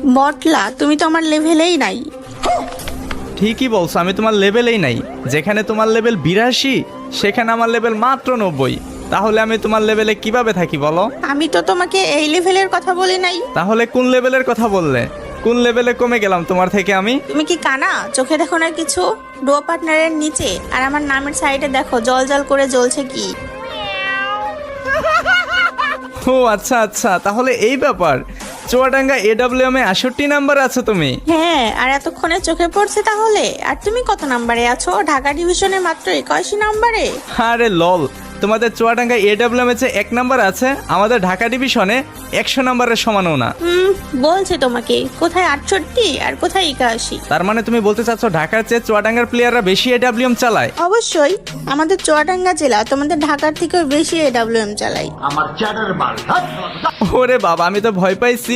বটলা, তুমি তো আমার লেভেলেই নাই। ঠিকই বলছো, আমি তোমার লেভেলেই নাই। যেখানে তোমার লেভেল 82 সেখানে আমার লেভেল মাত্র 90। তাহলে আমি তোমার লেভেলে কিভাবে থাকি বলো? আমি তো তোমাকে এই লেভেলের কথা বলি নাই। তাহলে কোন লেভেলের কথা বললে? কোন লেভেলে কমে গেলাম তোমার থেকে আমি? তুমি কি কানা? চোখে দেখো না কিছু? ডো পার্টনারের নিচে আর আমার নামের সাইডে দেখো জল জল করে জ্বলছে কি। ও আচ্ছা আচ্ছা, তাহলে এই ব্যাপার। চুয়াডাঙ্গা AWM এ 68 নাম্বার আছো তুমি? হ্যাঁ, আর এতক্ষণে চোখে পড়ছে তাহলে? আর তুমি কত নাম্বারে আছো? ঢাকা ডিভিশনে মাত্র 81 নাম্বারে। আরে লল, তোমাদের চুয়াডাঙ্গা AWM এ যে 1 নাম্বার আছে, আমাদের ঢাকা ডিভিশনে 100 নাম্বারের সমানও না। বলছে তোমাকে কোথায় 68 আর কোথায় 81। তার মানে তুমি বলতে চাচ্ছ ঢাকার চেয়ে চুয়াডাঙ্গার প্লেয়াররা বেশি AWM চালায়? অবশ্যই, আমাদের চুয়াডাঙ্গা জেলা তোমাদের ঢাকার থেকেও বেশি AWM চালাই। আমার চ্যাটার বাল। ওরে বাবা, আমি তো ভয় পাইছি।